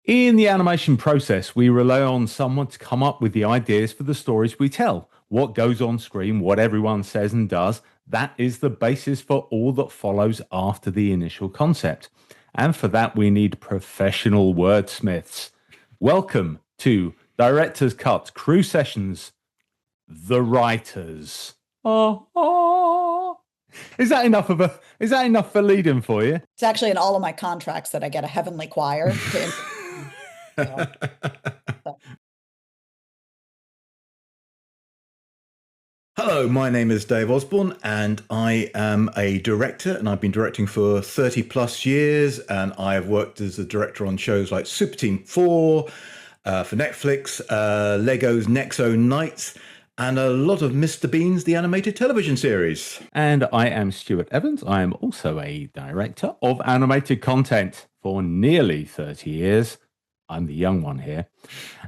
In the animation process, we rely on someone to come up with the ideas for the stories we tell. What goes on screen, what everyone says and does, that is the basis for all that follows after the initial concept. And for that, we need professional wordsmiths. Welcome to Director's Cut Crew Sessions, The Writers. Oh. Is that enough for leading for you? It's actually in all of my contracts that I get a heavenly choir to Hello, my name is Dave Osborne and I am a director, and I've been directing for 30 plus years, and I have worked as a director on shows like Super Team 4 for Netflix, Lego's Nexo Nights, and a lot of Mr. Bean's The Animated Television Series. And I am Stuart Evans. I am also a director of animated content for nearly 30 years. I'm the young one here.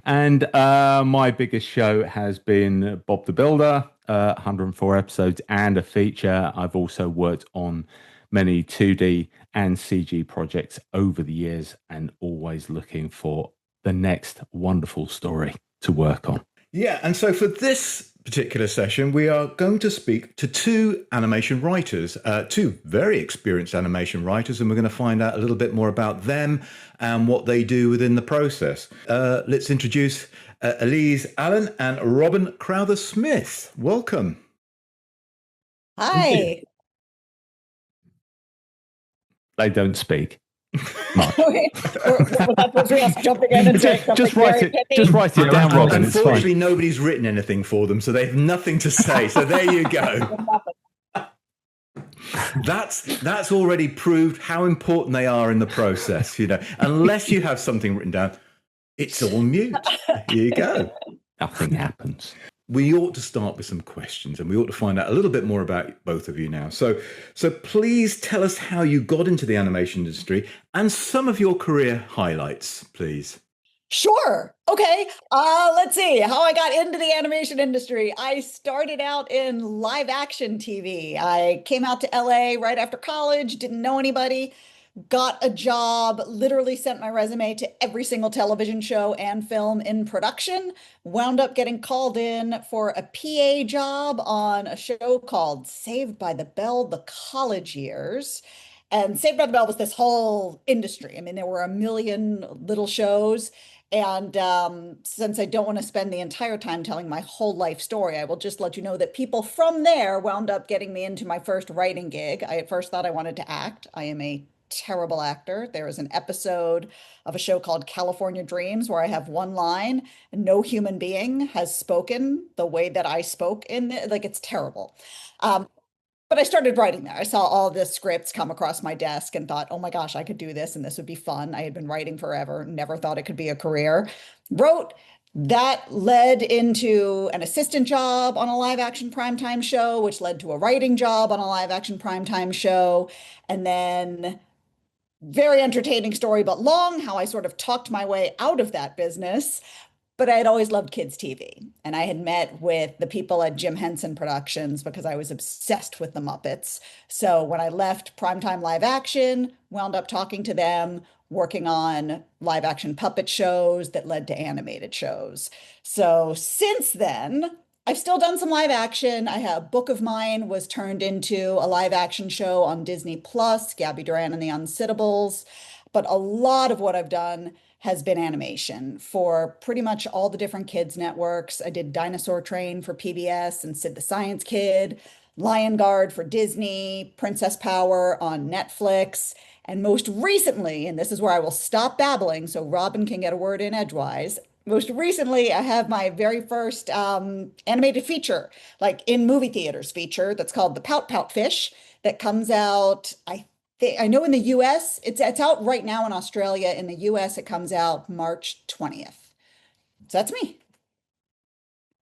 And my biggest show has been Bob the Builder, 104 episodes and a feature. I've also worked on many 2D and CG projects over the years, and always looking for the next wonderful story to work on. Yeah, and so for this particular session, we are going to speak to two animation writers, two very experienced animation writers, and we're going to find out a little bit more about them and what they do within the process. Let's introduce Elise Allen and Robin Crowther-Smith. Welcome. Hi. They don't speak. Just write it down, Robin. Unfortunately, nobody's written anything for them, so they have nothing to say. So there you go. That's already proved how important they are in the process. You know, unless you have something written down, it's all mute. Here you go. Nothing happens. We ought to start with some questions, and we ought to find out a little bit more about both of you now. So please tell us how you got into the animation industry and some of your career highlights, please. Sure. Okay. Let's see how I got into the animation industry. I started out in live action TV. I came out to LA right after college, didn't know anybody, got a job, literally sent my resume to every single television show and film in production, wound up getting called in for a PA job on a show called Saved by the Bell, The College Years. And Saved by the Bell was this whole industry. I mean, there were a million little shows. And since I don't want to spend the entire time telling my whole life story, I will just let you know that people from there wound up getting me into my first writing gig. I at first thought I wanted to act. I am a terrible actor. There is an episode of a show called California Dreams where I have one line, and no human being has spoken the way that I spoke in it. Like, it's terrible. But I started writing there. I saw all the scripts come across my desk and thought, oh my gosh, I could do this and this would be fun. I had been writing forever, never thought it could be a career. Wrote. That led into an assistant job on a live action primetime show, which led to a writing job on a live action primetime show. And then, very entertaining story, but long, how I sort of talked my way out of that business. But I had always loved kids' TV. And I had met with the people at Jim Henson Productions because I was obsessed with the Muppets. So when I left primetime live action, wound up talking to them, working on live action puppet shows that led to animated shows. So since then, I've still done some live action. A book of mine was turned into a live action show on Disney Plus, Gabby Duran and the Unsittables. But a lot of what I've done has been animation for pretty much all the different kids networks. I did Dinosaur Train for PBS and Sid the Science Kid, Lion Guard for Disney, Princess Power on Netflix. And most recently, and this is where I will stop babbling so Robin can get a word in edgewise. Most recently, I have my very first animated feature, like in movie theaters feature, that's called The Pout Pout Fish, that comes out, I know in the US, it's out right now. In Australia. In the US, it comes out March 20th. So that's me.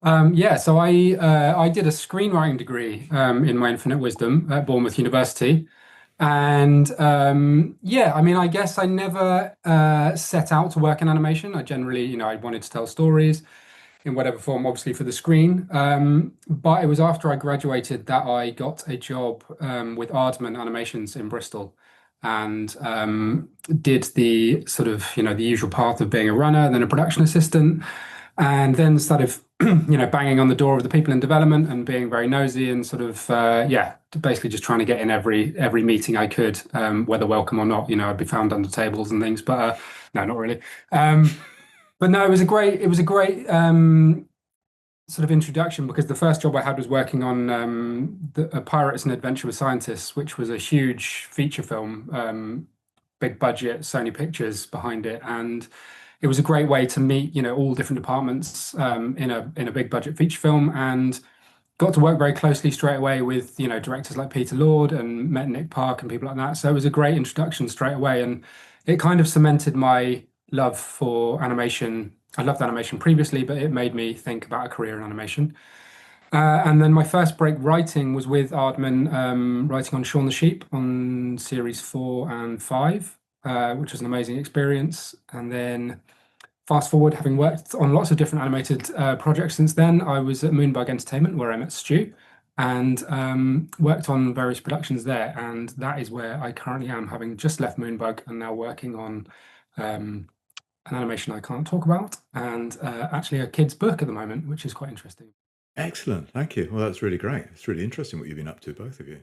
So I did a screenwriting degree in my infinite wisdom at Bournemouth University. And I guess I never set out to work in animation. I generally, I wanted to tell stories in whatever form, obviously for the screen. But it was after I graduated that I got a job with Aardman Animations in Bristol. and did the sort of, the usual path of being a runner, then a production assistant, and then started, banging on the door of the people in development and being very nosy and sort of, basically just trying to get in every meeting I could, whether welcome or not. I'd be found under tables and things, but no, not really. But no, it was a great sort of introduction, because the first job I had was working on Pirates and Adventure with Scientists, which was a huge feature film, big budget, Sony Pictures behind it, and it was a great way to meet all different departments in a big budget feature film, and got to work very closely straight away with directors like Peter Lord, and met Nick Park and people like that. So it was a great introduction straight away, and it kind of cemented my love for animation. I loved animation previously, but it made me think about a career in animation. And then my first break writing was with Aardman, writing on Shaun the Sheep on series 4 and 5, which was an amazing experience. And then fast forward, having worked on lots of different animated projects since then, I was at Moonbug Entertainment, where I met Stu, and worked on various productions there. And that is where I currently am, having just left Moonbug and now working on an animation I can't talk about, and actually a kid's book at the moment, which is quite interesting. Excellent. Thank you. Well, that's really great. It's really interesting what you've been up to, both of you.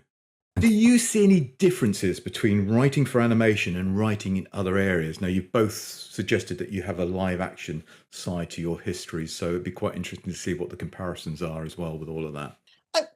Do you see any differences between writing for animation and writing in other areas? Now, you've both suggested that you have a live action side to your history, so it'd be quite interesting to see what the comparisons are as well with all of that.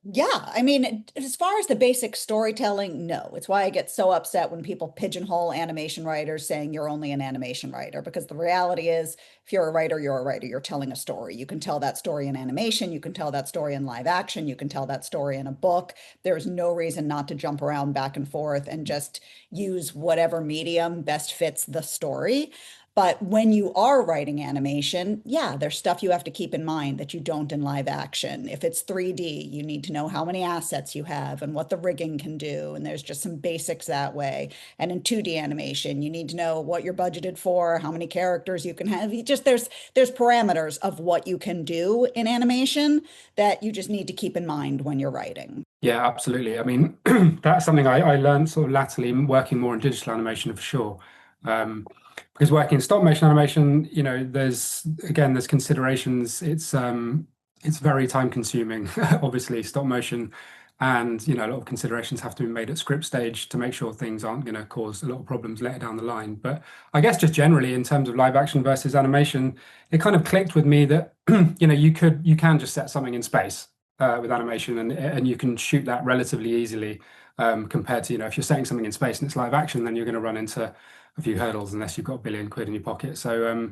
Yeah, I mean, as far as the basic storytelling, no. It's why I get so upset when people pigeonhole animation writers saying you're only an animation writer, because the reality is, if you're a writer, you're a writer. You're telling a story. You can tell that story in animation. You can tell that story in live action. You can tell that story in a book. There's no reason not to jump around back and forth and just use whatever medium best fits the story. But when you are writing animation, yeah, there's stuff you have to keep in mind that you don't in live action. If it's 3D, you need to know how many assets you have and what the rigging can do. And there's just some basics that way. And in 2D animation, you need to know what you're budgeted for, how many characters you can have. There's parameters of what you can do in animation that you just need to keep in mind when you're writing. Yeah, absolutely. I mean, that's something I learned sort of latterly, working more in digital animation for sure. Because working in stop motion animation, there's considerations. It's very time consuming, obviously, stop motion, and a lot of considerations have to be made at script stage to make sure things aren't going to cause a lot of problems later down the line. But I guess just generally in terms of live action versus animation, it kind of clicked with me that you can just set something in space with animation, and you can shoot that relatively easily, compared to if you're setting something in space and it's live action, then you're going to run into a few hurdles unless you've got £1 billion in your pocket. So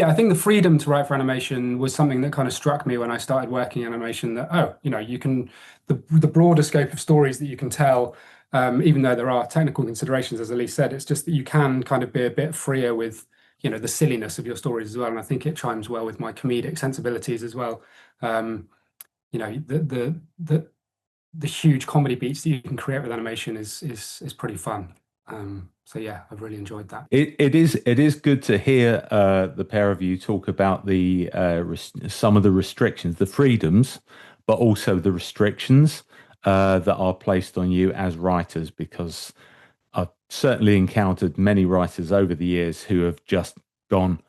I think the freedom to write for animation was something that kind of struck me when I started working in animation, that you can, the broader scope of stories that you can tell, even though there are technical considerations, as Elise said, it's just that you can kind of be a bit freer with the silliness of your stories as well. And I think it chimes well with my comedic sensibilities as well. The huge comedy beats that you can create with animation is pretty fun. So yeah, I've really enjoyed that. It is good to hear the pair of you talk about the some of the restrictions, the freedoms, but also the restrictions that are placed on you as writers, because I've certainly encountered many writers over the years who have just gone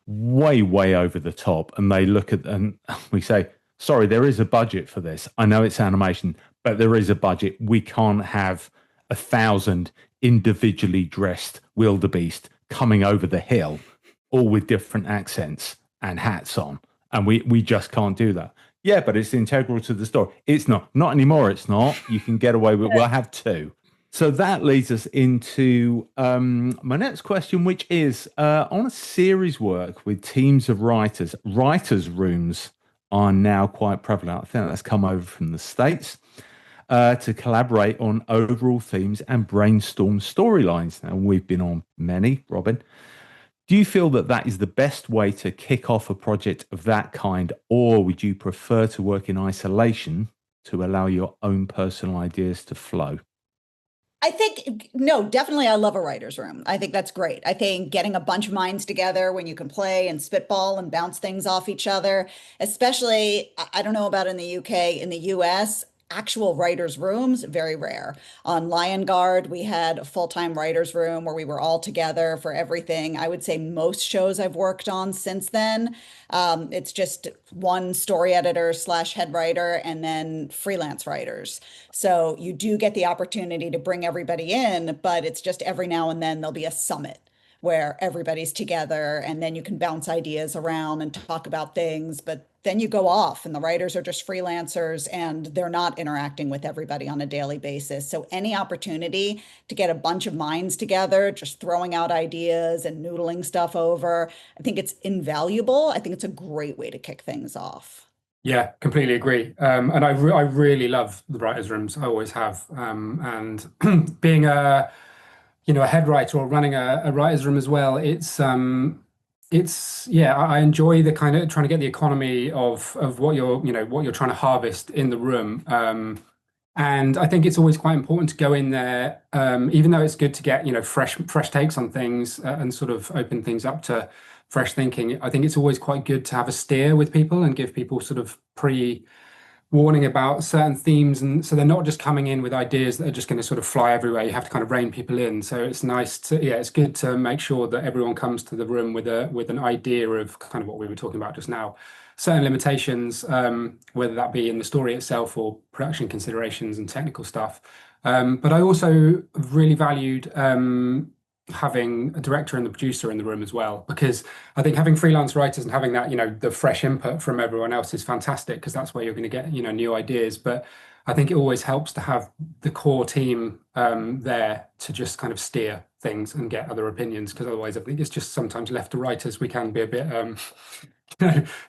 way over the top, and they look at and we say, sorry, there is a budget for this. I know it's animation, but there is a budget. We can't have 1,000 individually dressed wildebeest coming over the hill, all with different accents and hats on. And we just can't do that. Yeah, but it's integral to the story. It's not anymore. It's not. You can get away with, we'll have 2. So that leads us into my next question, which is on a series work with teams of writers rooms are now quite prevalent. I think that's come over from the States. To collaborate on overall themes and brainstorm storylines. Now, we've been on many, Robin. Do you feel that that is the best way to kick off a project of that kind, or would you prefer to work in isolation to allow your own personal ideas to flow? I think, no, definitely I love a writer's room. I think that's great. I think getting a bunch of minds together when you can play and spitball and bounce things off each other, especially, I don't know about in the UK, in the US, actual writers' rooms, very rare. On Lion Guard, we had a full-time writers' room where we were all together for everything. I would say most shows I've worked on since then, it's just one story editor slash head writer and then freelance writers. So you do get the opportunity to bring everybody in, but it's just every now and then there'll be a summit where everybody's together and then you can bounce ideas around and talk about things. But then you go off and the writers are just freelancers and they're not interacting with everybody on a daily basis. So any opportunity to get a bunch of minds together, just throwing out ideas and noodling stuff over, I think it's invaluable. I think it's a great way to kick things off. Yeah, completely agree. And I really love the writers' rooms. I always have. And being a head writer or running a writer's room as well, yeah, I enjoy the kind of trying to get the economy of what you're trying to harvest in the room. And I think it's always quite important to go in there, even though it's good to get, fresh takes on things and sort of open things up to fresh thinking. I think it's always quite good to have a steer with people and give people sort of warning about certain themes, and so they're not just coming in with ideas that are just going to sort of fly everywhere. You have to kind of rein people in. So it's it's good to make sure that everyone comes to the room with an idea of kind of what we were talking about just now. Certain limitations, whether that be in the story itself or production considerations and technical stuff. But I also really valued having a director and the producer in the room as well, because I think having freelance writers and having that, the fresh input from everyone else is fantastic, because that's where you're going to get, new ideas. But I think it always helps to have the core team there to just kind of steer things and get other opinions, because otherwise I think it's just sometimes left to writers. We can be a bit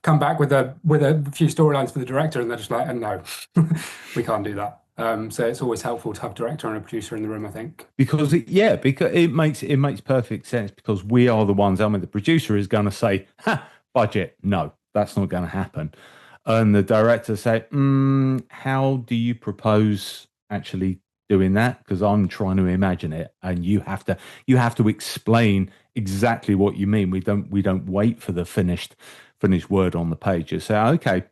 come back with a few storylines for the director and they're just like, oh, no, we can't do that. So it's always helpful to have a director and a producer in the room, I think. Because it makes perfect sense, because we are the ones. I mean, the producer is going to say, budget, no, that's not going to happen, and the director say, how do you propose actually doing that? Because I'm trying to imagine it, and you have to explain exactly what you mean. We don't wait for the finished word on the page. You say, okay,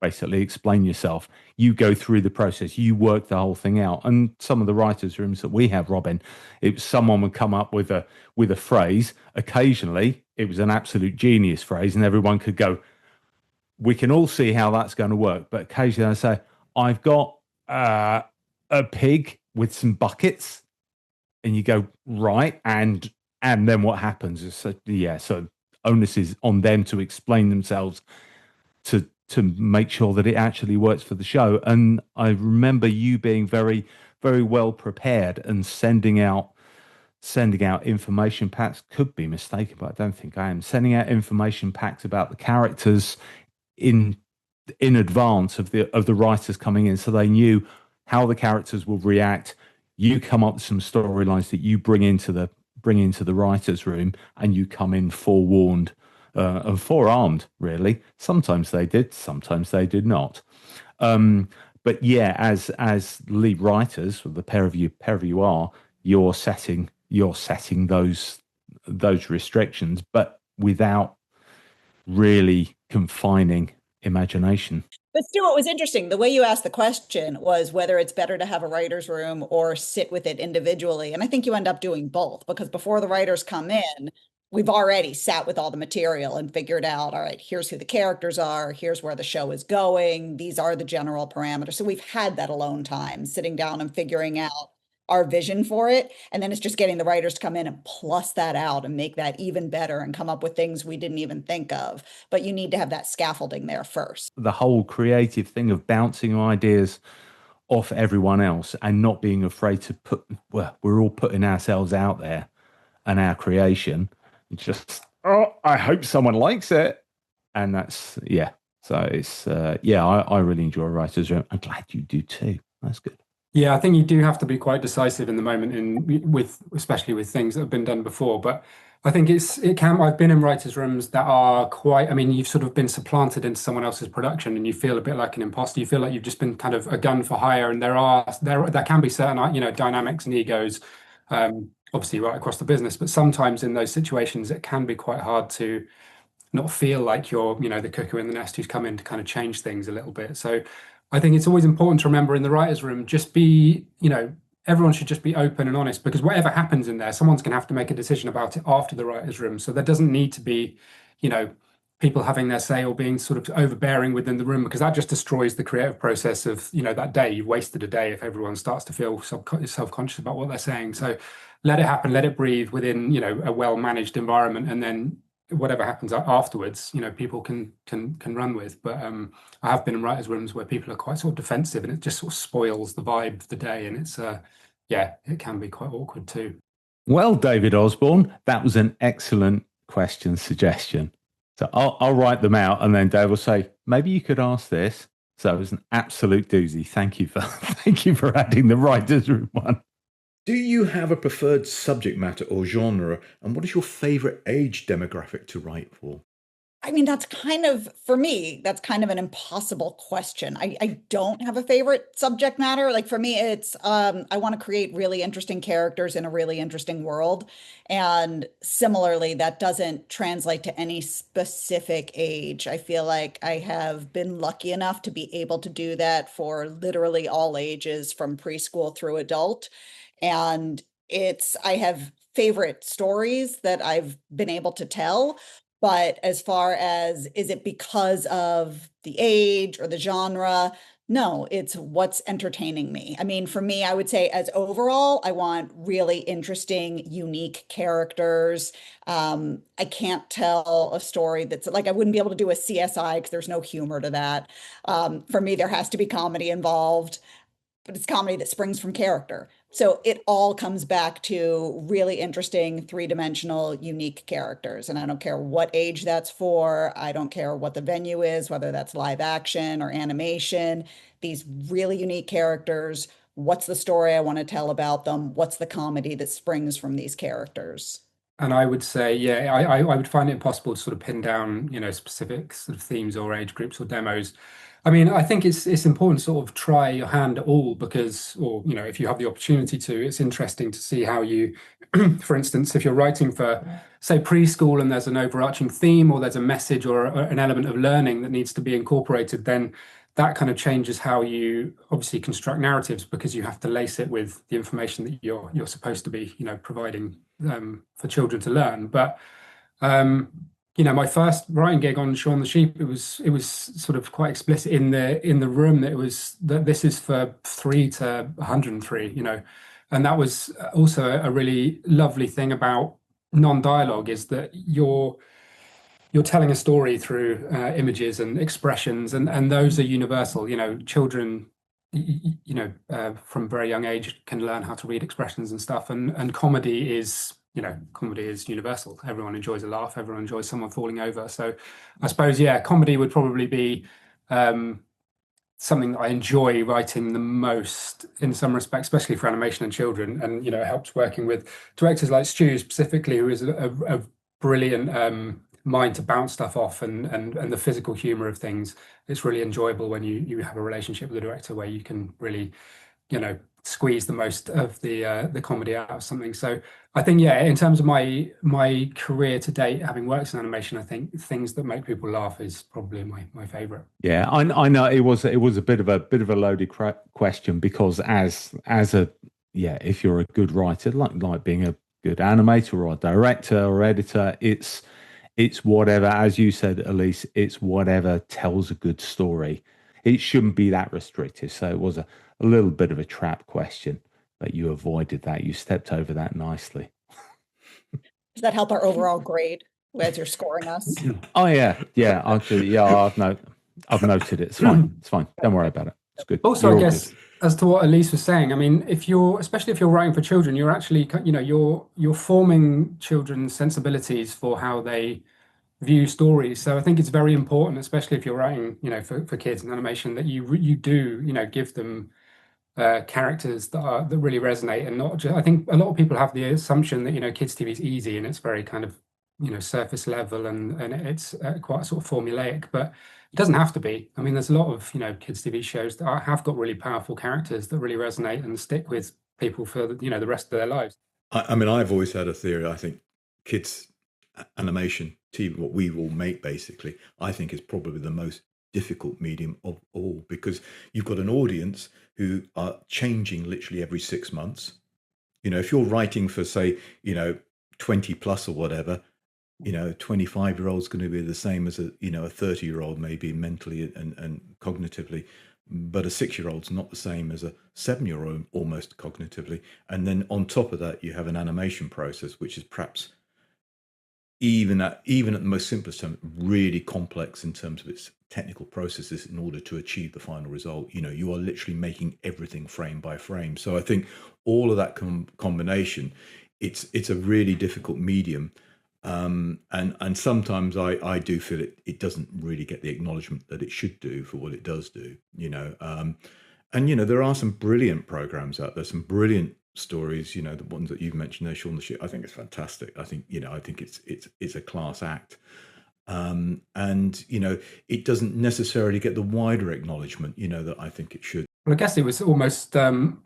basically explain yourself. You go through the process, you work the whole thing out. And some of the writers' rooms that we have, Robin, someone would come up with a phrase. Occasionally it was an absolute genius phrase and everyone could go, we can all see how that's going to work. But occasionally I say, I've got a pig with some buckets, and you go, right, and then what happens? So onus is on them to explain themselves to make sure that it actually works for the show. And I remember you being very, very well prepared and sending out information packs. Could be mistaken, but I don't think I am. Sending out information packs about the characters in advance of the writers coming in, so they knew how the characters will react. You come up with some storylines that you bring into the writers' room, and you come in forewarned and forearmed, really. Sometimes they did, sometimes they did not. But yeah, as lead writers, the pair of you are, you're setting those restrictions, but without really confining imagination. But Stu, what was interesting, the way you asked the question was whether it's better to have a writer's room or sit with it individually. And I think you end up doing both, because before the writers come in, we've already sat with all the material and figured out, all right, here's who the characters are, here's where the show is going, these are the general parameters. So we've had that alone time, sitting down and figuring out our vision for it. And then it's just getting the writers to come in and plus that out and make that even better and come up with things we didn't even think of. But you need to have that scaffolding there first. The whole creative thing of bouncing ideas off everyone else and not being afraid to we're all putting ourselves out there and our creation. It's just, I hope someone likes it. And that's, yeah. So it's, I really enjoy writers' room. I'm glad you do too. That's good. Yeah, I think you do have to be quite decisive in the moment, especially with things that have been done before. But I think I've been in writers' rooms that are quite, I mean, you've sort of been supplanted into someone else's production and you feel a bit like an imposter. You feel like you've just been kind of a gun for hire. And there can be certain, dynamics and egos, obviously right across the business. But sometimes in those situations, it can be quite hard to not feel like you're, the cuckoo in the nest who's come in to kind of change things a little bit. So I think it's always important to remember in the writer's room, just be, everyone should just be open and honest, because whatever happens in there, someone's going to have to make a decision about it after the writer's room. So there doesn't need to be, you know, people having their say or being sort of overbearing within the room, because that just destroys the creative process of, that day. You've wasted a day if everyone starts to feel self-conscious about what they're saying. So let it happen, let it breathe within, a well-managed environment, and then whatever happens afterwards, people can run with. But I have been in writers' rooms where people are quite sort of defensive, and it just sort of spoils the vibe of the day, and it's it can be quite awkward too. Well, David Osborne, that was an excellent question suggestion. So I'll write them out, and then Dave will say, maybe you could ask this. So it was an absolute doozy. Thank you for adding the writers' room one. Do you have a preferred subject matter or genre? And what is your favorite age demographic to write for? I mean, for me, that's kind of an impossible question. I don't have a favorite subject matter. Like for me, it's I want to create really interesting characters in a really interesting world. And similarly, that doesn't translate to any specific age. I feel like I have been lucky enough to be able to do that for literally all ages, from preschool through adult. And I have favorite stories that I've been able to tell. But as far as, is it because of the age or the genre? No, it's what's entertaining me. I mean, for me, I would say as overall, I want really interesting, unique characters. I can't tell a story that's like, I wouldn't be able to do a CSI because there's no humor to that. For me, there has to be comedy involved, but it's comedy that springs from character. So it all comes back to really interesting, three-dimensional, unique characters. And I don't care what age that's for. I don't care what the venue is, whether that's live action or animation. These really unique characters. What's the story I want to tell about them? What's the comedy that springs from these characters? And I would say, yeah, I would find it impossible to sort of pin down, specific sort of themes or age groups or demos. I mean, I think it's important to sort of try your hand at all, because, or, if you have the opportunity to, it's interesting to see how you, for instance, if you're writing for, say, preschool and there's an overarching theme or there's a message or an element of learning that needs to be incorporated, then that kind of changes how you obviously construct narratives, because you have to lace it with the information that you're supposed to be, providing for children to learn. But my first writing gig on Shaun the Sheep, it was sort of quite explicit in the room that this is for 3 to 103, and that was also a really lovely thing about non-dialogue, is that you're telling a story through images and expressions, and those are universal. Children, from a very young age can learn how to read expressions and stuff, and comedy is universal. Everyone enjoys a laugh. Everyone enjoys someone falling over. So I suppose, yeah, comedy would probably be something that I enjoy writing the most in some respects, especially for animation and children. And, it helps working with directors like Stu specifically, who is a brilliant mind to bounce stuff off, and the physical humor of things. It's really enjoyable when you have a relationship with a director where you can really, squeeze the most of the comedy out of something. So I think, yeah, in terms of my career to date, having worked in animation, I think things that make people laugh is probably my favorite. Yeah, I know it was a bit of a loaded question, because if you're a good writer, like being a good animator or a director or editor, it's whatever, as you said, Elise, it's whatever tells a good story. It shouldn't be that restrictive. So it was a little bit of a trap question, but you avoided that. You stepped over that nicely. Does that help our overall grade as you're scoring us? Oh yeah. Actually, I've noted it. It's fine. It's fine. Don't worry about it. It's good. Also, I guess, as to what Elise was saying, I mean, especially if you're writing for children, you're actually, you're forming children's sensibilities for how they view stories. So I think it's very important, especially if you're writing, for kids in animation, that you do, give them characters that really resonate, and not just. I think a lot of people have the assumption that kids TV is easy and it's very kind of surface level, and it's quite sort of formulaic, but it doesn't have to be. I mean, there's a lot of kids TV shows that have got really powerful characters that really resonate and stick with people for the rest of their lives. I mean, I've always had a theory. I think kids animation TV, what we will make basically, I think is probably the most difficult medium of all, because you've got an audience who are changing literally every 6 months. If you're writing for, say, 20 plus or whatever, 25-year-old's going to be the same as a 30-year-old, maybe mentally and cognitively, but a 6-year-old's not the same as a 7-year-old, almost cognitively. And then on top of that, you have an animation process, which is perhaps even at the most simplest term, really complex in terms of its technical processes in order to achieve the final result. You are literally making everything frame by frame. So I think all of that combination, it's a really difficult medium. And sometimes I do feel it doesn't really get the acknowledgement that it should do for what it does do, and there are some brilliant programs out there, some brilliant stories, the ones that you've mentioned there, Shaun the Sheep. I think it's fantastic. I think it's a class act. And it doesn't necessarily get the wider acknowledgement, that I think it should. Well, I guess it was almost to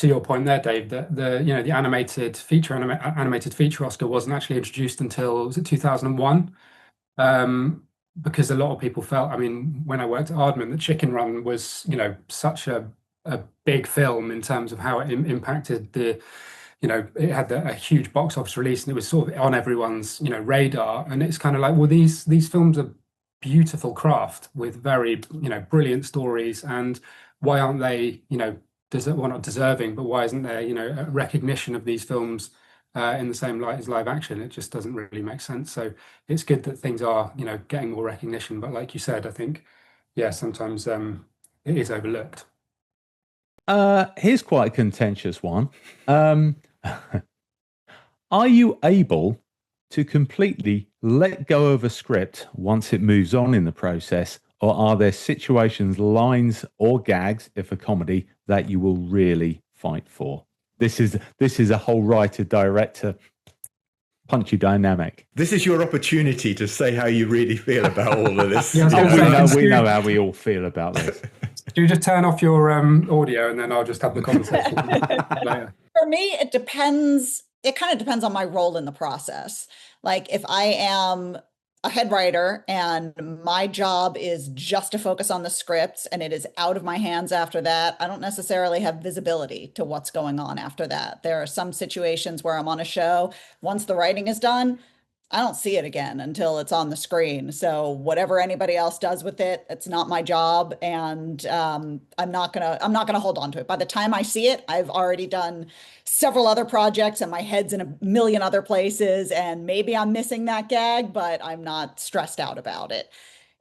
your point there, Dave, that the animated feature Oscar wasn't actually introduced until, was it 2001? Because a lot of people felt, when I worked at Aardman, the Chicken Run was, such a big film in terms of how it impacted it had a huge box office release, and it was sort of on everyone's, radar. And it's kind of like, well, these films are beautiful craft with very, brilliant stories, and why aren't they, well, not deserving, but why isn't there, a recognition of these films in the same light as live action? It just doesn't really make sense. So it's good that things are, getting more recognition. But like you said, I think, sometimes it is overlooked. Here's quite a contentious one. Are you able to completely let go of a script once it moves on in the process? Or are there situations, lines, or gags, if a comedy, that you will really fight for? This is a whole writer-director punchy dynamic. This is your opportunity to say how you really feel about all of this. We know how we all feel about this. Do you just turn off your audio and then I'll just have the conversation later? For me, it depends. It kind of depends on my role in the process. Like if I am a head writer and my job is just to focus on the scripts and it is out of my hands after that, I don't necessarily have visibility to what's going on after that. There are some situations where I'm on a show, once the writing is done, I don't see it again until it's on the screen. So whatever anybody else does with it, it's not my job, and I'm not gonna hold on to it. By the time I see it, I've already done several other projects, and my head's in a million other places. And maybe I'm missing that gag, but I'm not stressed out about it.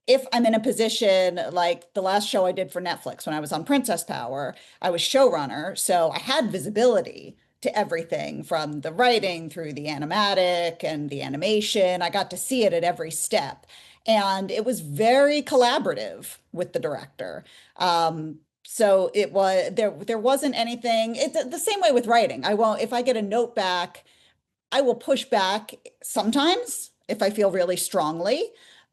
If I'm in a position like the last show I did for Netflix when I was on Princess Power, I was showrunner, so I had visibility to everything from the writing through the animatic and the animation. I got to see it at every step. And it was very collaborative with the director. So it was there wasn't anything. The same way with writing. If I get a note back, I will push back sometimes if I feel really strongly,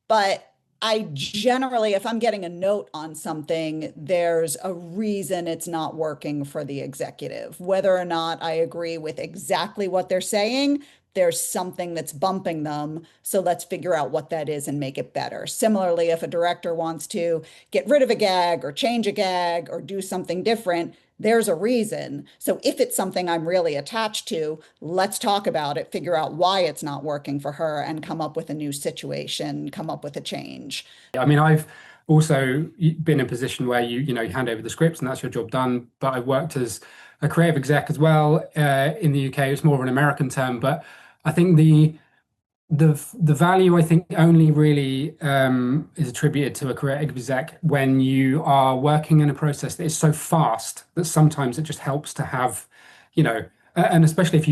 but I generally, if I'm getting a note on something, there's a reason it's not working for the executive. Whether or not I agree with exactly what they're saying, there's something that's bumping them. So let's figure out what that is and make it better. Similarly, if a director wants to get rid of a gag or change a gag or do something different, there's a reason. So if it's something I'm really attached to, let's talk about it, figure out why it's not working for her, and come up with a new situation, come up with a change. I've also been in a position where you hand over the scripts and that's your job done. But I've worked as a creative exec as well in the UK. It's more of an American term, but I think the value, I think, only really is attributed to a creative exec when you are working in a process that is so fast that sometimes it just helps to have, and especially if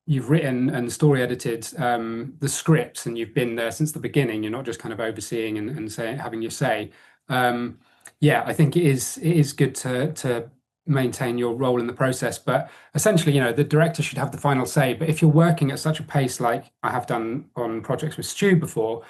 you've written and story edited the scripts and you've been there since the beginning, you're not just kind of overseeing and having your say. I think it is good to maintain your role in the process, but essentially, the director should have the final say. But if you're working at such a pace like I have done on projects with Stu before,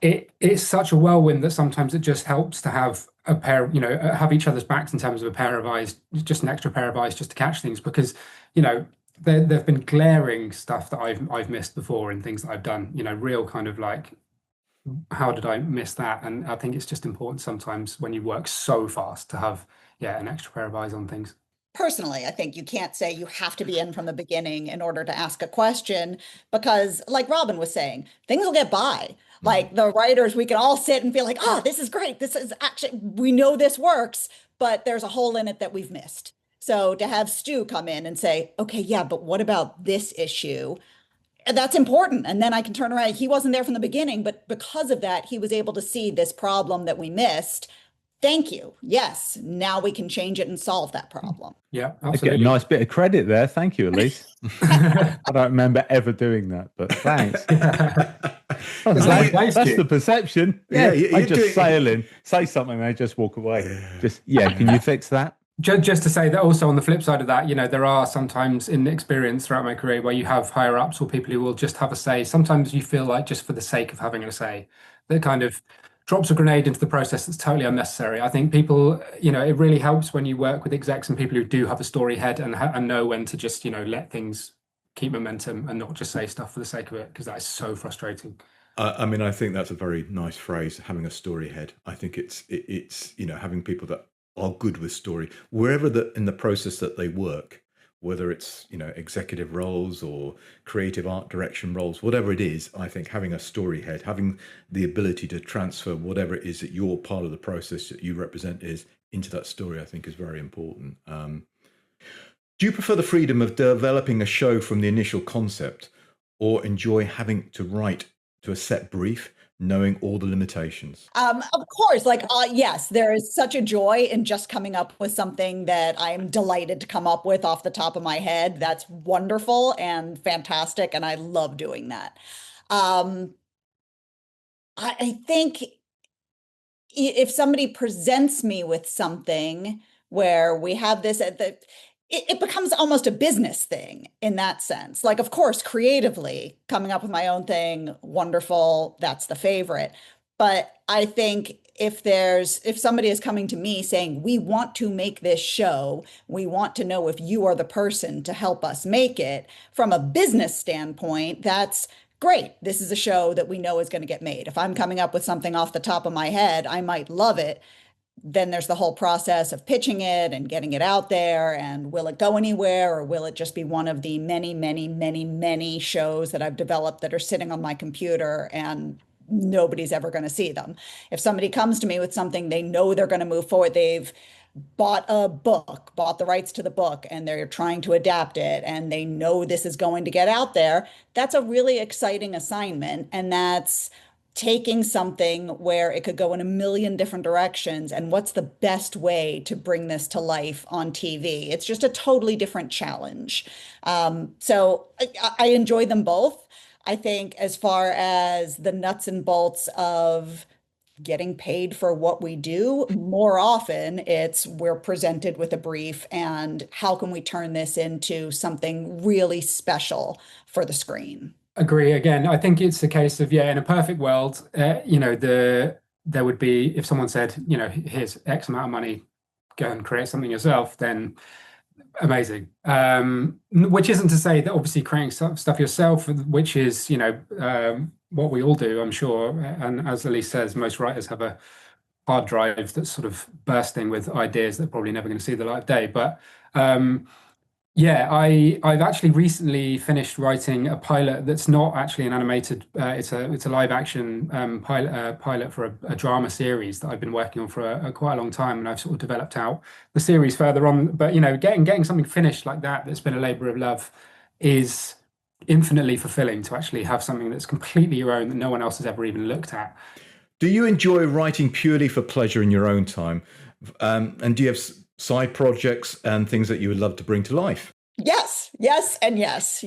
it's such a whirlwind that sometimes it just helps to have a pair, have each other's backs in terms of a pair of eyes, just an extra pair of eyes, just to catch things, because there've been glaring stuff that I've missed before in things that I've done, real kind of like how did I miss that? And I think it's just important sometimes when you work so fast to have, yeah, an extra pair of eyes on things. Personally, I think you can't say you have to be in from the beginning in order to ask a question because, like Robin was saying, things will get by. Like the writers, we can all sit and feel like, oh, this is great. This is actually, we know this works, but there's a hole in it that we've missed. So to have Stu come in and say, okay, yeah, but what about this issue? That's important. And then I can turn around. He wasn't there from the beginning, but because of that, he was able to see this problem that we missed. Thank you. Yes, now we can change it and solve that problem. Yeah, I get a absolutely. nice bit of credit there. Thank you, Elise. I don't remember ever doing that, but thanks. That's the perception. Yeah, I just sail in, say something, they just walk away. Can you fix that? Just to say that also on the flip side of that, there are sometimes in experience throughout my career where you have higher ups or people who will just have a say. Sometimes you feel like just for the sake of having a say, that kind of drops a grenade into the process that's totally unnecessary. I think people, it really helps when you work with execs and people who do have a story head and know when to just, let things keep momentum and not just say stuff for the sake of it, because that is so frustrating. I mean, I think that's a very nice phrase, having a story head. I think it's having people that are good with story, wherever in the process that they work, whether it's, executive roles or creative art direction roles, whatever it is. I think having a story head, having the ability to transfer whatever it is that your part of the process that you represent is into that story, I think is very important. Do you prefer the freedom of developing a show from the initial concept, or enjoy having to write to a set brief, knowing all the limitations? Of course, yes, there is such a joy in just coming up with something that I'm delighted to come up with off the top of my head. That's wonderful and fantastic, and I love doing that. I think if somebody presents me with something where we have this it becomes almost a business thing in that sense. Like, of course, creatively coming up with my own thing, wonderful, that's the favorite. But I think if somebody is coming to me saying, we want to make this show, we want to know if you are the person to help us make it, from a business standpoint, that's great. This is a show that we know is going to get made. If I'm coming up with something off the top of my head, I might love it. Then there's the whole process of pitching it and getting it out there. And will it go anywhere, or will it just be one of the many, many, many, many shows that I've developed that are sitting on my computer and nobody's ever going to see them? If somebody comes to me with something they know they're going to move forward, they've bought the rights to the book, and they're trying to adapt it, and they know this is going to get out there, that's a really exciting assignment. And that's taking something where it could go in a million different directions, and what's the best way to bring this to life on TV. It's just a totally different challenge. So I enjoy them both. I think as far as the nuts and bolts of getting paid for what we do, more often we're presented with a brief and how can we turn this into something really special for the screen. Agree. Again, I think it's a case of, in a perfect world, there would be, if someone said, here's X amount of money, go and create something yourself, then amazing. Which isn't to say that obviously creating stuff yourself, which is, what we all do, I'm sure. And as Elise says, most writers have a hard drive that's sort of bursting with ideas that are probably never going to see the light of day. But I've actually recently finished writing a pilot that's not actually an animated. It's a live action pilot for a drama series that I've been working on for quite a long time, and I've sort of developed out the series further on. But getting something finished like that's been a labor of love is infinitely fulfilling, to actually have something that's completely your own that no one else has ever even looked at. Do you enjoy writing purely for pleasure in your own time? And do you have side projects and things that you would love to bring to life? Yes, and yes.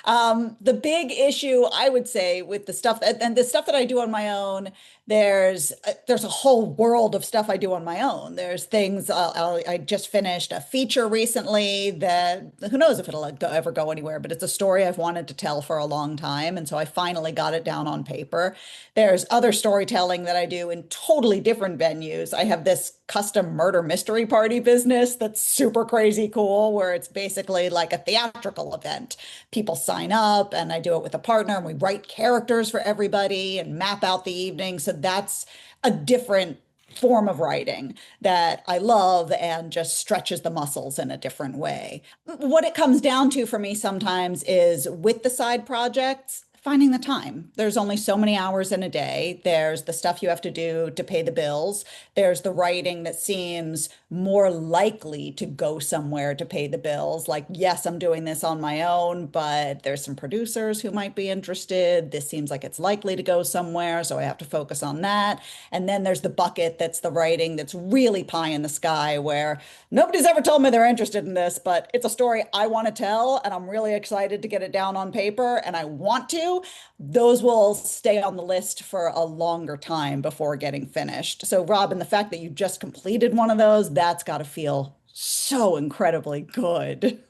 The big issue, I would say, with the stuff that I do on my own, there's a whole world of stuff I do on my own. There's things I just finished a feature recently that who knows if it'll ever go anywhere, but it's a story I've wanted to tell for a long time, and so I finally got it down on paper. There's other storytelling that I do in totally different venues. I have this custom murder mystery party business that's super crazy cool, where it's basically like a theatrical event. People sign up and I do it with a partner and we write characters for everybody and map out the evening. So that's a different form of writing that I love and just stretches the muscles in a different way. What it comes down to for me sometimes is with the side projects, finding the time. There's only so many hours in a day. There's the stuff you have to do to pay the bills. There's the writing that seems more likely to go somewhere to pay the bills. Like, yes, I'm doing this on my own, but there's some producers who might be interested. This seems like it's likely to go somewhere, so I have to focus on that. And then there's the bucket that's the writing that's really pie in the sky, where nobody's ever told me they're interested in this, but it's a story I want to tell, and I'm really excited to get it down on paper, and I want to. Those will stay on the list for a longer time before getting finished. So, Robin, the fact that you just completed one of those, that's got to feel so incredibly good.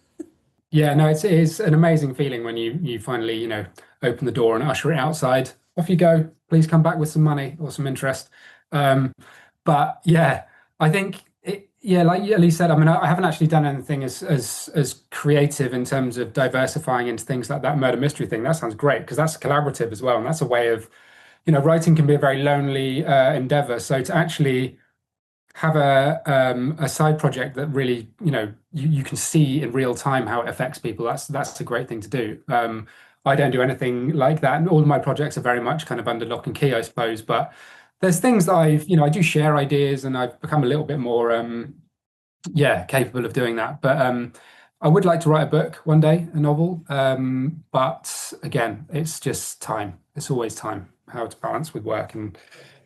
Yeah, no, it's an amazing feeling when you finally, open the door and usher it outside. Off you go. Please come back with some money or some interest. But yeah, I think yeah, like Elise said, I mean, I haven't actually done anything as creative in terms of diversifying into things like that murder mystery thing. That sounds great because that's collaborative as well, and that's a way of, writing can be a very lonely endeavor. So to actually have a side project that really, you can see in real time how it affects people. That's a great thing to do. I don't do anything like that, and all of my projects are very much kind of under lock and key, I suppose. But there's things that I do share ideas, and I've become a little bit more, capable of doing that. But I would like to write a book one day, a novel. But again, it's just time. It's always time, how to balance with work and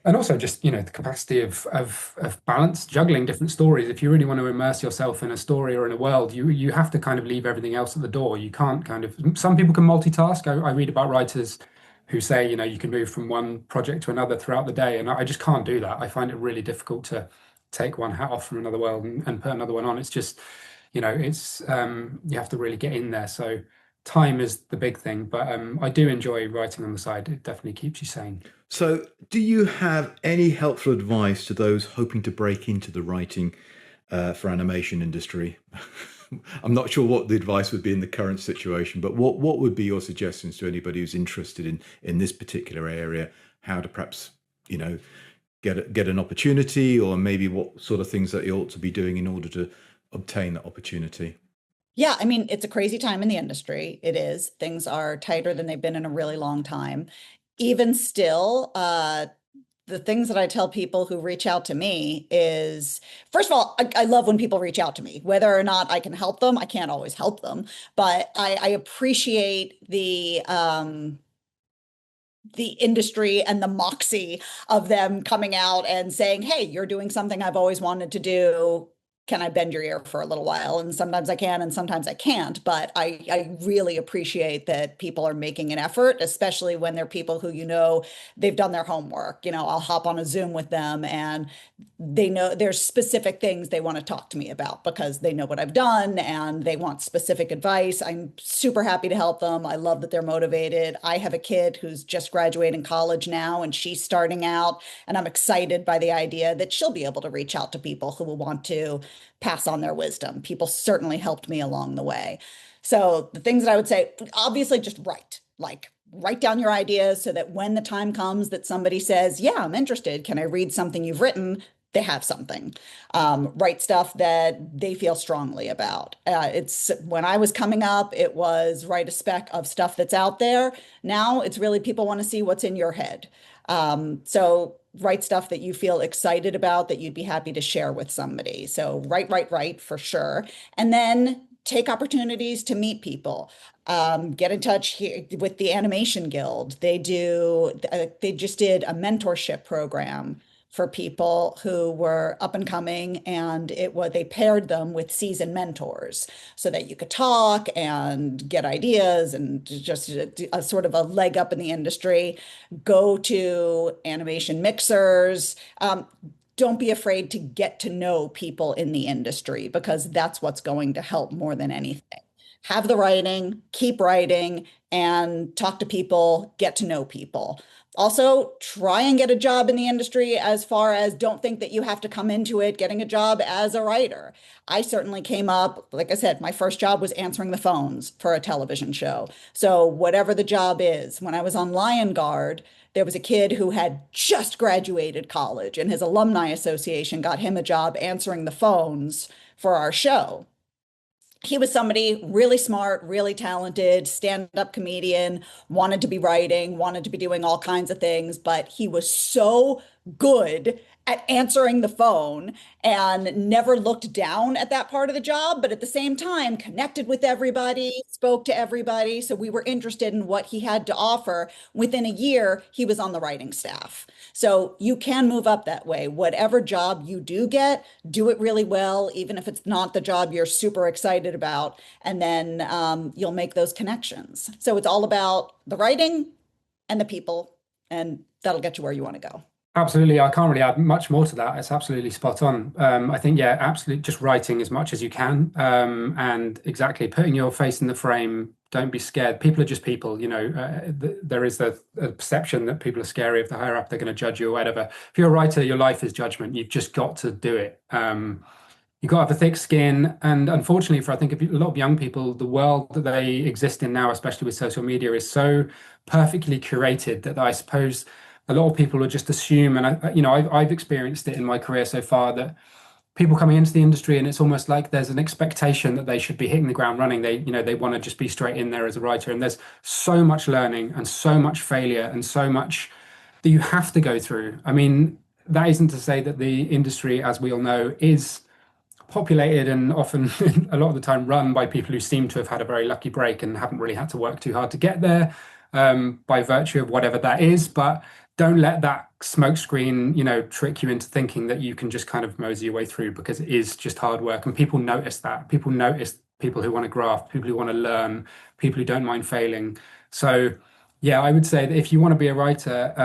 also just, the capacity of balance, juggling different stories. If you really want to immerse yourself in a story or in a world, you have to kind of leave everything else at the door. You can't some people can multitask. I read about writers who say, you can move from one project to another throughout the day. And I just can't do that. I find it really difficult to take one hat off from another world and put another one on. It's just, it's you have to really get in there. So time is the big thing, but I do enjoy writing on the side. It definitely keeps you sane. So, do you have any helpful advice to those hoping to break into the writing for animation industry? I'm not sure what the advice would be in the current situation, but what would be your suggestions to anybody who's interested in this particular area? How to perhaps, get an opportunity, or maybe what sort of things that you ought to be doing in order to obtain that opportunity? Yeah, I mean, it's a crazy time in the industry. It is. Things are tighter than they've been in a really long time. Even still, the things that I tell people who reach out to me is, first of all, I love when people reach out to me, whether or not I can help them. I can't always help them, but I appreciate the industry and the moxie of them coming out and saying, hey, you're doing something I've always wanted to do. Can I bend your ear for a little while? And sometimes I can, and sometimes I can't. But I really appreciate that people are making an effort, especially when they're people who, they've done their homework. I'll hop on a Zoom with them and they know there's specific things they want to talk to me about because they know what I've done and they want specific advice. I'm super happy to help them. I love that they're motivated. I have a kid who's just graduating college now and she's starting out, and I'm excited by the idea that she'll be able to reach out to people who will want to pass on their wisdom. People certainly helped me along the way. So the things that I would say, obviously just write down your ideas so that when the time comes that somebody says, yeah, I'm interested, can I read something you've written? They have something. Write stuff that they feel strongly about. It's when I was coming up, it was write a spec of stuff that's out there. Now it's really people want to see what's in your head. So write stuff that you feel excited about that you'd be happy to share with somebody. So write for sure. And then take opportunities to meet people. Get in touch here with the Animation Guild. They just did a mentorship program for people who were up and coming, and they paired them with seasoned mentors so that you could talk and get ideas and just a sort of a leg up in the industry. Go to animation mixers. Don't be afraid to get to know people in the industry because that's what's going to help more than anything. Have the writing, keep writing, and talk to people, get to know people. Also, try and get a job in the industry, as far as don't think that you have to come into it getting a job as a writer. I certainly came up, like I said, my first job was answering the phones for a television show. So, whatever the job is, when I was on Lion Guard, there was a kid who had just graduated college, and his alumni association got him a job answering the phones for our show. He was somebody really smart, really talented, stand-up comedian, wanted to be writing, wanted to be doing all kinds of things, but he was so good at answering the phone and never looked down at that part of the job, but at the same time connected with everybody, spoke to everybody. So we were interested in what he had to offer. Within a year, he was on the writing staff. So you can move up that way. Whatever job you do get, do it really well, even if it's not the job you're super excited about, and then you'll make those connections. So it's all about the writing and the people, and that'll get you where you want to go. Absolutely. I can't really add much more to that. It's absolutely spot on. I think, yeah, absolutely just writing as much as you can. And exactly putting your face in the frame. Don't be scared. People are just people, there is a perception that people are scary. If they're higher up, they're going to judge you or whatever. If you're a writer, your life is judgment. You've just got to do it. You've got to have a thick skin. And unfortunately, for I think a lot of young people, the world that they exist in now, especially with social media, is so perfectly curated that I suppose a lot of people will just assume, and I've experienced it in my career so far, that people coming into the industry, and it's almost like there's an expectation that they should be hitting the ground running. They want to just be straight in there as a writer, and there's so much learning and so much failure and so much that you have to go through. I mean, that isn't to say that the industry, as we all know, is populated and often a lot of the time run by people who seem to have had a very lucky break and haven't really had to work too hard to get there, by virtue of whatever that is. But don't let that smokescreen, trick you into thinking that you can just kind of mosey your way through, because it is just hard work. And people notice that. People notice people who want to graft, people who want to learn, people who don't mind failing. So, yeah, I would say that if you want to be a writer,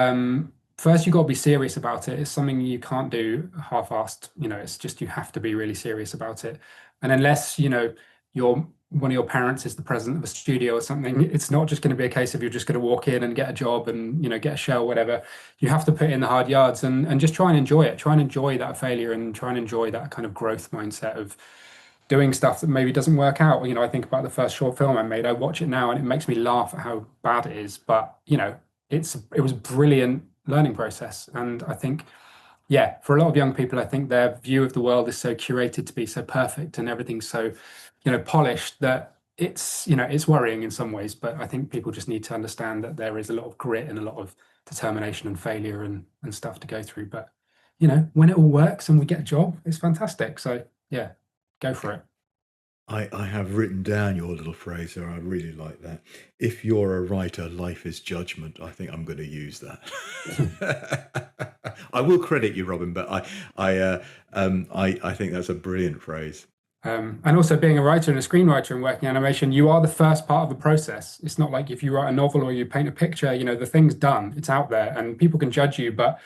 first you've got to be serious about it. It's something you can't do half-assed. It's just you have to be really serious about it. And unless, one of your parents is the president of a studio or something, it's not just going to be a case of you're just going to walk in and get a job and get a show or whatever. You have to put in the hard yards and just try and enjoy it. Try and enjoy that failure and try and enjoy that kind of growth mindset of doing stuff that maybe doesn't work out. I think about the first short film I made. I watch it now and it makes me laugh at how bad it is. But it was a brilliant learning process. And I think, yeah, for a lot of young people, I think their view of the world is so curated to be so perfect and everything's so polished that it's worrying in some ways. But I think people just need to understand that there is a lot of grit and a lot of determination and failure and stuff to go through. But when it all works and we get a job, it's fantastic. So yeah, go for it. I have written down your little phrase there. I really like that. If you're a writer, life is judgment. I think I'm going to use that. I will credit you, Robin, but I think that's a brilliant phrase. And also being a writer and a screenwriter and working animation, you are the first part of the process. It's not like if you write a novel or you paint a picture, the thing's done, it's out there and people can judge you. But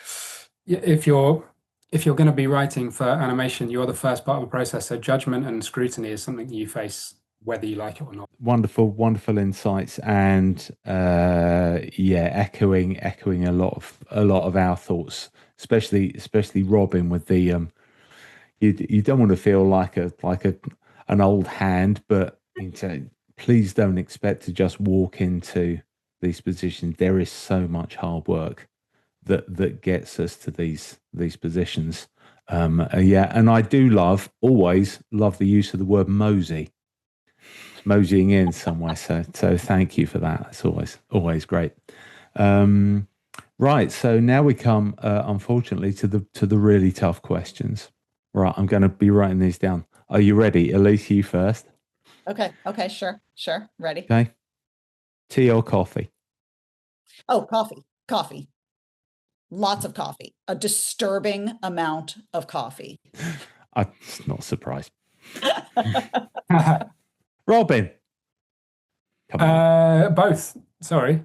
if you're going to be writing for animation, you're the first part of the process. So judgment and scrutiny is something you face whether you like it or not. Wonderful insights, and echoing a lot of our thoughts, especially Robin with the you don't want to feel like an old hand, but please don't expect to just walk into these positions. There is so much hard work that gets us to these positions. And I do always love the use of the word moseying in somewhere. So thank you for that. It's always great. Right. So now we come, unfortunately, to the really tough questions. Right. I'm going to be writing these down. Are you ready? Elise, you first. Okay. Sure. Ready. Okay. Tea or coffee? Oh, coffee. Lots of coffee. A disturbing amount of coffee. I'm not surprised. Robin. Both. Sorry.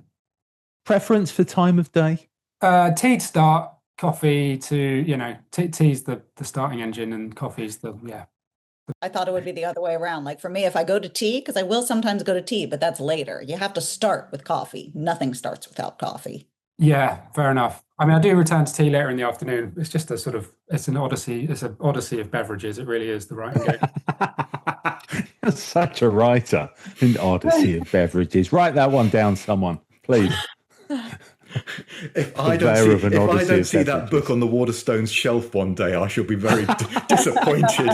Preference for time of day? Tea to start, coffee to, tea's the starting engine and coffee's I thought it would be the other way around. Like for me, if I go to tea, because I will sometimes go to tea, but that's later. You have to start with coffee. Nothing starts without coffee. Yeah, fair enough. I mean, I do return to tea later in the afternoon. It's just a sort of, it's an odyssey. It's an odyssey of beverages. It really is the writing game. You're such a writer. An odyssey of beverages. Write that one down, someone, please. If I Purveyor of an don't odyssey of see that beverages. book on the Waterstones shelf one day, I shall be very disappointed.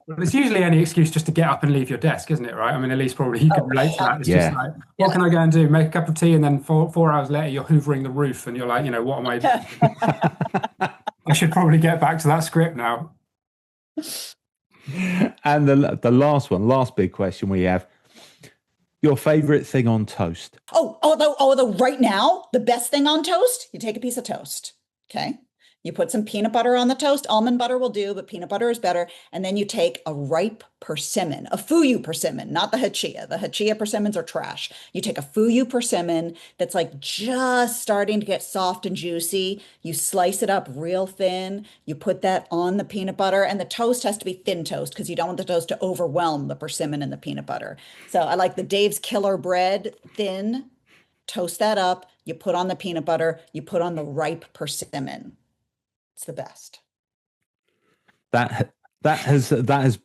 Well, it's usually any excuse just to get up and leave your desk, isn't it? Right? I mean, Elise, probably you can relate to that. It's Yeah. just like, what can I go and do? Make a cup of tea, and then 4 hours later, you're hoovering the roof, and you're like, what am I doing? I should probably get back to that script now. And the last big question we have: your favorite thing on toast? Although right now, the best thing on toast, you take a piece of toast. Okay. You put some peanut butter on the toast. Almond butter will do, but peanut butter is better. And then you take a ripe persimmon, a fuyu persimmon, not the hachia. The hachia persimmons are trash. You take a fuyu persimmon that's like just starting to get soft and juicy. You slice it up real thin. You put that on the peanut butter, and the toast has to be thin toast because you don't want the toast to overwhelm the persimmon and the peanut butter. So I like the Dave's Killer Bread thin. Toast that up. You put on the peanut butter. You put on the ripe persimmon. It's the best. That has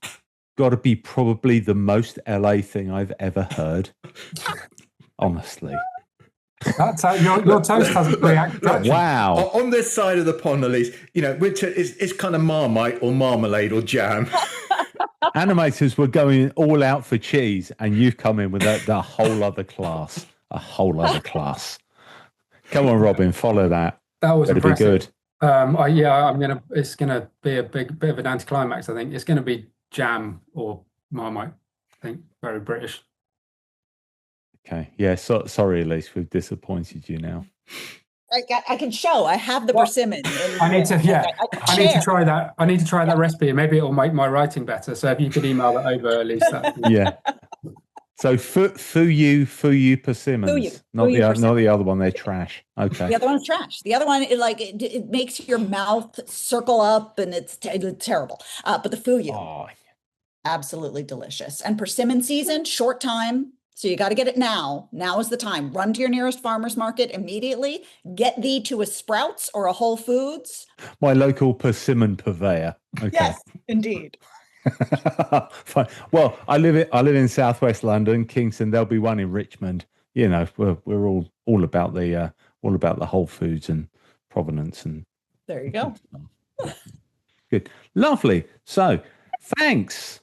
got to be probably the most LA thing I've ever heard. Honestly. That's your toast hasn't reacted. Wow. On this side of the pond, Elise, it's kind of Marmite or marmalade or jam. Animators were going all out for cheese, and you've come in with the whole other class. A whole other class. Come on, Robin, follow that. That was Better impressive. be good. It's gonna be a bit of an anticlimax, I think. It's gonna be jam or Marmite, I think. Very British. Okay. Yeah. Sorry, Elise, we've disappointed you now. I can show. I have the persimmon. I need to try that. I need to try that recipe, and maybe it will make my writing better. So if you could email that over, at least. Yeah. So fuyu persimmons, not the other one. They're trash. Okay. The other one's trash. The other one, it makes your mouth circle up, and it's terrible. But the fuyu, absolutely delicious. And persimmon season, short time. So you got to get it now. Now is the time. Run to your nearest farmer's market immediately. Get thee to a Sprouts or a Whole Foods. My local persimmon purveyor. Okay. Yes, indeed. Fine. Well, I live in Southwest London, Kingston. There'll be one in Richmond. We're all about the Whole Foods and provenance, and there you go. Good, lovely. So, thanks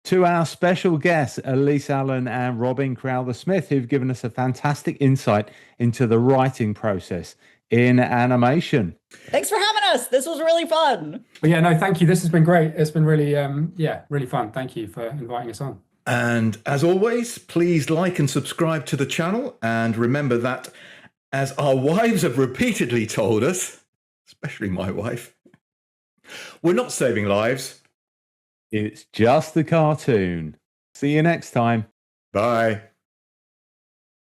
to our special guests, Elise Allen and Robin Crowther-Smith, who've given us a fantastic insight into the writing process in animation. Thanks for having us. This was really fun. But yeah, no, thank you. This has been great. It's been really, really fun. Thank you for inviting us on. And as always, please like and subscribe to the channel. And remember that, as our wives have repeatedly told us, especially my wife, we're not saving lives. It's just a cartoon. See you next time. Bye.